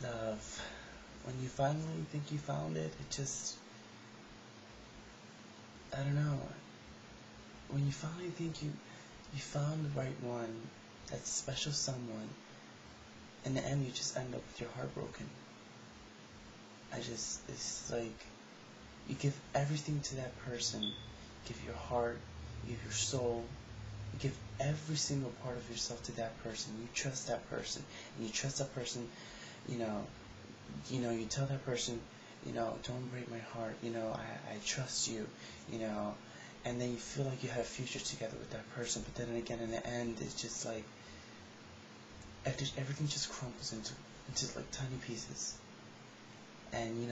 love, when you finally think you found it, it just, I don't know. When you finally think you found the right one, that special someone, in the end you just end up with your heart broken. It's like, you give everything to that person. You give your heart, you give your soul, you give every single part of yourself to that person. You trust that person, and you trust that person, you know, you tell that person, don't break my heart, I trust you, you know, and then you feel like you have a future together with that person, but then again, in the end, it's just like, everything just crumbles into like tiny pieces, and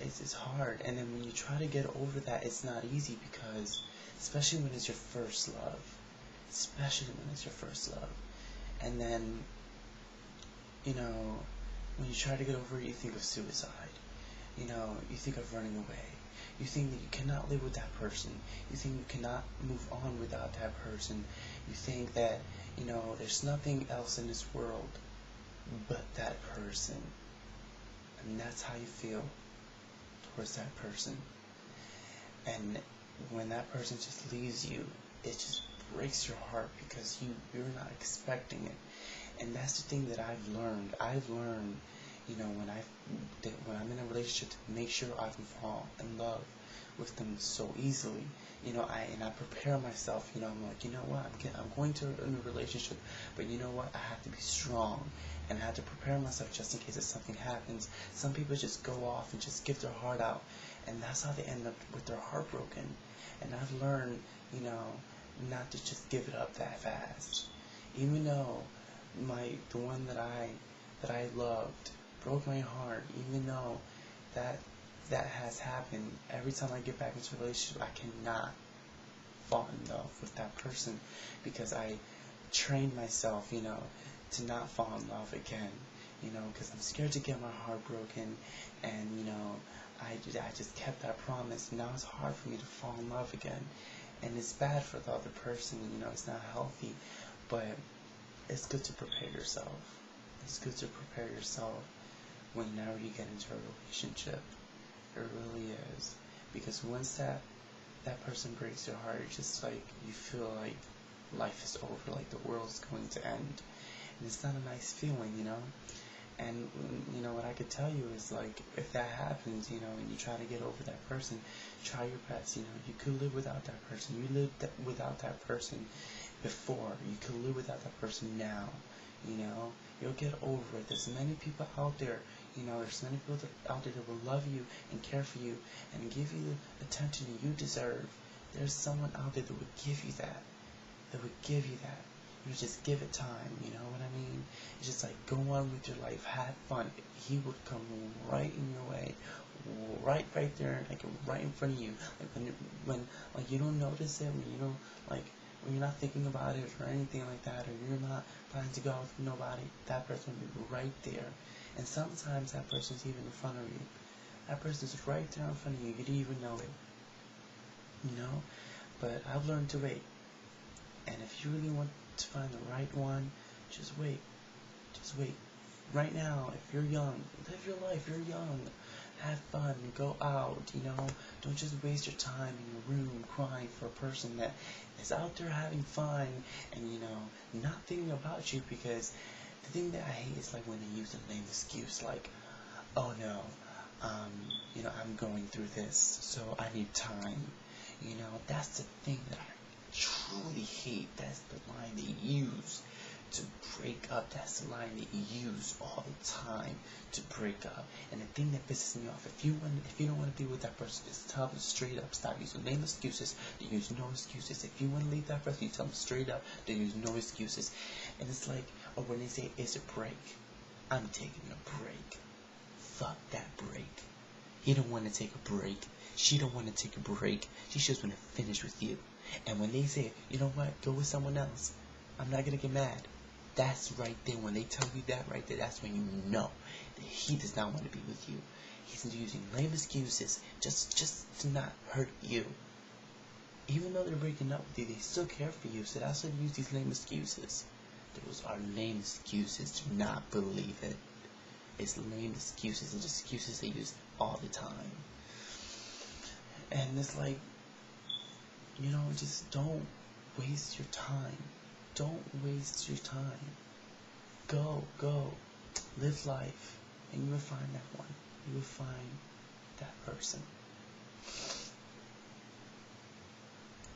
it's hard, and then when you try to get over that, it's not easy, because, especially when it's your first love, and then, when you try to get over it, you think of suicide. You think of running away. You think that you cannot live with that person. You think you cannot move on without that person. You think that, there's nothing else in this world but that person. And that's how you feel towards that person. And when that person just leaves you, it just breaks your heart, because you're not expecting it. And that's the thing that I've learned. When I'm in a relationship, to make sure I can fall in love with them so easily. I prepare myself. I'm like, you know what? I'm going to a new relationship, but you know what? I have to be strong, and I have to prepare myself just in case if something happens. Some people just go off and just give their heart out, and that's how they end up with their heart broken. And I've learned, not to just give it up that fast, even though the one that I loved broke my heart, even though that has happened. Every time I get back into a relationship, I cannot fall in love with that person, because I trained myself, to not fall in love again, because I'm scared to get my heart broken, and I just kept that promise. Now it's hard for me to fall in love again, and it's bad for the other person. It's not healthy, but it's good to prepare yourself. It's good to prepare yourself whenever you get into a relationship. It really is. Because once that person breaks your heart, it's just like you feel like life is over, like the world's going to end. And it's not a nice feeling, And, what I could tell you is, like, if that happens, and you try to get over that person, try your best, You could live without that person. You lived without that person before. You could live without that person now, You'll get over it. There's many people out there, there's many people out there that will love you and care for you and give you the attention you deserve. There's someone out there that would give you that. Just give it time, you know what I mean? It's just like, go on with your life, have fun. He would come right in your way, right there, like right in front of you. Like when like you don't notice it, when you don't when you're not thinking about it or anything like that, or you're not planning to go out with nobody, that person will be right there. And sometimes that person's even in front of you. That person's right there in front of you. You didn't even know it. But I've learned to wait. And if you really want to find the right one, just wait. Just wait. Right now, if you're young, live your life. You're young. Have fun. Go out. Don't just waste your time in your room crying for a person that is out there having fun and not thinking about you. Because the thing that I hate is like when they use a lame excuse, like, oh no, I'm going through this, so I need time. That's the thing that I truly hate. That's the line they use to break up. That's the line that you use all the time to break up. And the thing that pisses me off, if you don't want to be with that person, just tell them straight up. Stop using lame excuses. They use no excuses. If you want to leave that person, you tell them straight up. They use no excuses. And it's like, or when they say it's a break, I'm taking a break. Fuck that break. He don't want to take a break. She don't want to take a break. She just want to finish with you. And when they say, you know what, go with someone else, I'm not going to get mad. That's right there. When they tell you that right there, that's when you know that he does not want to be with you. He's using lame excuses just to not hurt you. Even though they're breaking up with you, they still care for you. So that's why they use these lame excuses. Those are lame excuses. Do not believe it. is lame excuses and just excuses they use all the time. And it's like, just don't waste your time. Don't waste your time. Go, live life, and you will find that one. You will find that person.